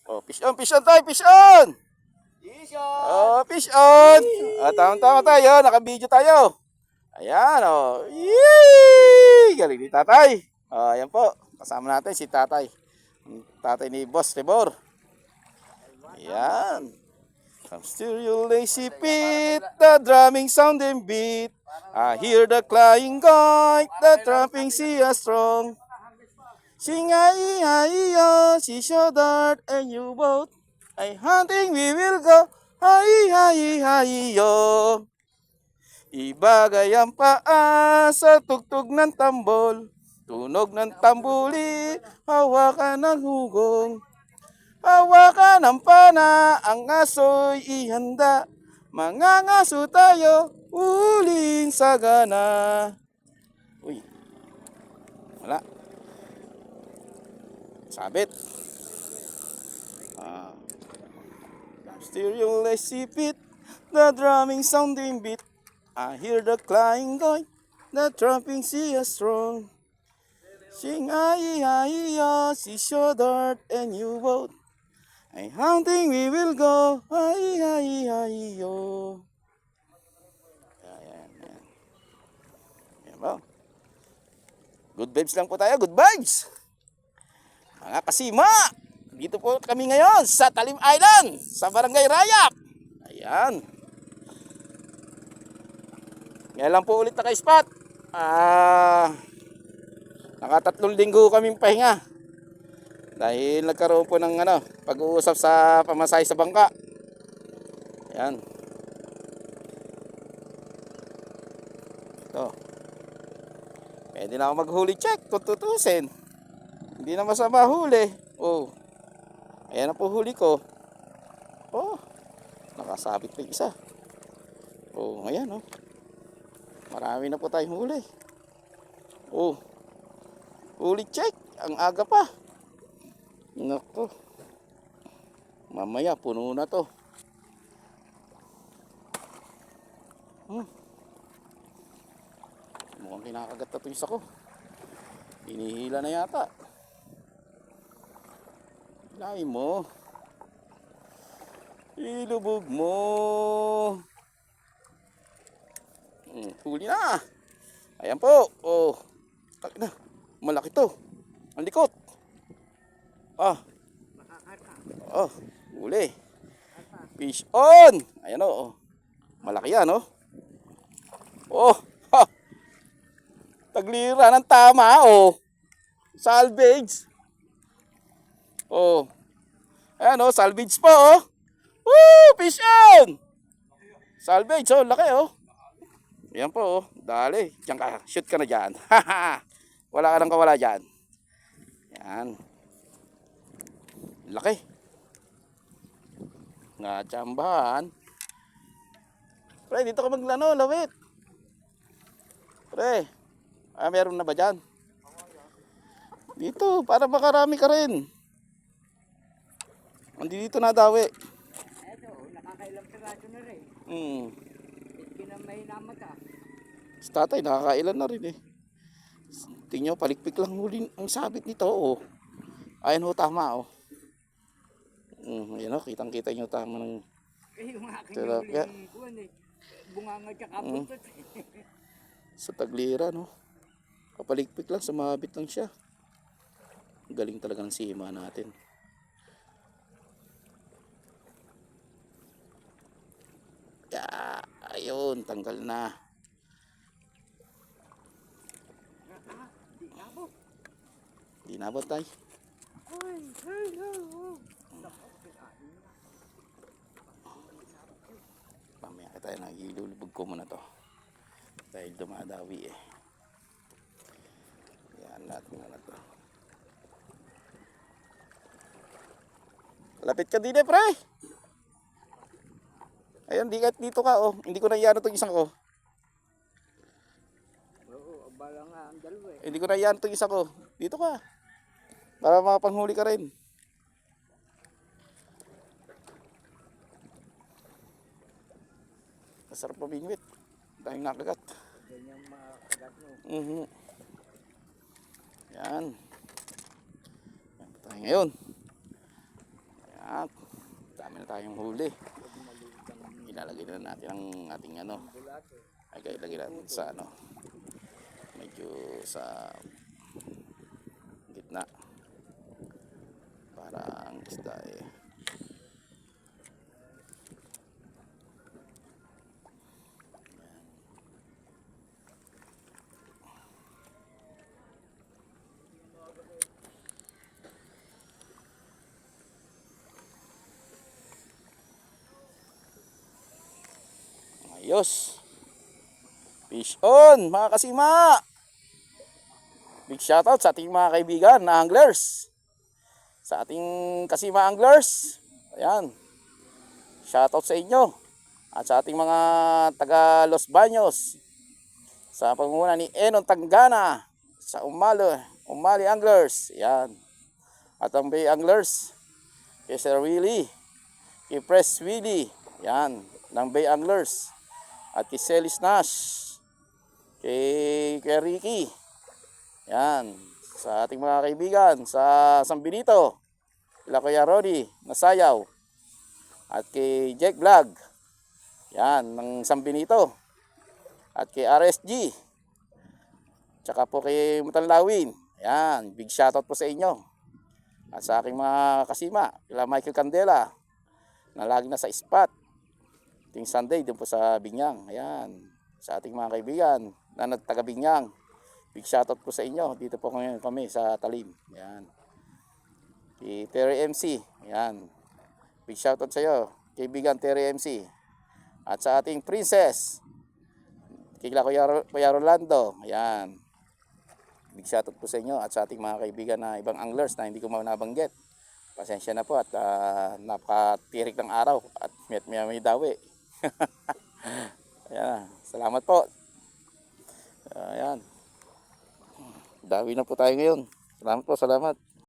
Oh, fish on tayo, fish on! Fish Oh, fish on! Tama-tama tayo, naka-video tayo. Ayan, oh. Yee! Galing ni tatay. Oh, ayan po. Kasama natin si tatay. Ang tatay ni Boss Rebor. Ayan. Comes to your lazy feet, the drumming sound and beat. I hear the crying kite, the tramping sea is strong. Sing ay, she so dart and you both. Ay hunting we will go, ay, yo. Ibagay ang paa sa tugtog ng tambol. Tunog ng tambuli, hawakan ng hugong. Hawakan ng pana, ang aso'y ihanda. Mga ngaso tayo, uling sagana. Uy, wala. Sabit. Stereo lazy beat, the drumming sounding beat. I hear the crying kite, the tramping sea is strong. Sing ay, si so dart and you both. Ay hunting we will go, ay, yo. Ayan. Ayan ba? Good vibes lang po tayo, good vibes. Mga kasima, dito po kami ngayon sa Talim Island, sa Barangay Rayak. Ayan. Ngayon lang po ulit naka-spot. Naka-3 linggo kaming pahinga. Dahil nagkaroon po ng pag-uusap sa pamasahe sa bangka. Ayan. Ito. Pwede na ako mag-huli check kung tutusin. Hindi na masama huli. Oh. Ayan na po huli ko. Oh. Nakasabit pa isa. Oh, ayan oh. Marami na po tayong huli. Oh. Huli check. Ang aga pa. Nako. Mamaya puno na to. Mukhang kinakagat na to yung isa ko. Hinihila na yata. Hilahin mo. Ilubog mo. Huli na. Ayan po. Oh. Malaki to. Ang likot. Oh, huli. Fish on. Ayan oh. Malaki yan oh. Oh, ha. Taglira ng tama oh. Salvage. Oh. Ayan oh, salvage pa oh. Woo, fish on. Salvage oh, laki oh. Ayan po oh. Dali, diyan ka. Shoot ka na diyan. Wala ka nang kawala diyan. Yan. Laki. Natsambahan. Pre, dito ka maglano, lawit. Pre. Meron na ba dyan? Dito, para makarami ka rin. Hindi dito nadawi. Eto, nakakailang piraso na rin. Hindi na may namata. Si tatay, nakakailan na rin eh. Tingnan nyo, palikpik lang huli ang sabit nito oh. Ayan ho, tama oh. Ayan oh, kitang-kita nyo tama ng Yung aking tilapia. Bunganga tsaka putot. Sa taglira no. Kapalikpik lang, sumabit lang siya. Galing talaga ng sima natin. Ayun, tanggal na. Di nabot tayo. Pamaya tayo na, ilulubog ko muna to. Dahil dumadawi eh. Yan natin muna to. Lapit ka din eh, pre. Ayun, dito ka oh. Hindi ko na iyan itong isang ko. Oo, abala nga ang dalawa eh. Hindi ko na iyan itong isa ko. Dito ka. Para makapanghuli ka rin. Masarap pabingwit. Dahil nakagat. Ganyan makagat mo. Yan. Yan tayo ngayon. At dami na tayong huli. Ilalagay na natin ang ating ano. Ay ilagay natin sa ano. Medyo sa gitna. Para ang isda ayos. Fish on, mga kasima. Big shoutout sa ating mga kaibigan na anglers. Sa ating kasima anglers. Ayan. Shoutout sa inyo. At sa ating mga taga Los Baños. Sa pangunguna ni Enon Tangana. Sa Umali Anglers. Ayan. At ang Bay Anglers. Kay Sir Willie. Kay Press Willie. Ayan. Ng Bay Anglers. At kay Celis Nash. Kay Ricky. Yan. Sa ating mga kaibigan sa San Benito. Kila Kuya Rodi Nasayaw. At kay Jake Vlog. Yan. Ng San Benito. At kay RSG. Tsaka po kay Mutanlawin. Yan. Big shoutout po sa inyo. At sa aking mga kasima. Kila Michael Candela. Na lagi na sa spot. Ting Sunday doon po sa Binyang. Ayan. Sa ating mga kaibigan na nagtaga Binyang. Big shoutout po sa inyo. Dito po ngayon kami sa Talim. Ayan. Kay Terry MC. Ayan. Big shoutout sa iyo. Kaibigan Terry MC. At sa ating princess. Kay Kuya Rolando. Ayan. Big shoutout po sa inyo. At sa ating mga kaibigan na ibang anglers na hindi ko nabanggit. Pasensya na po at napakatirik ng araw. At may dawi. Ayan, salamat po. Ayan. Dawi na po tayo ngayon. Salamat po, salamat.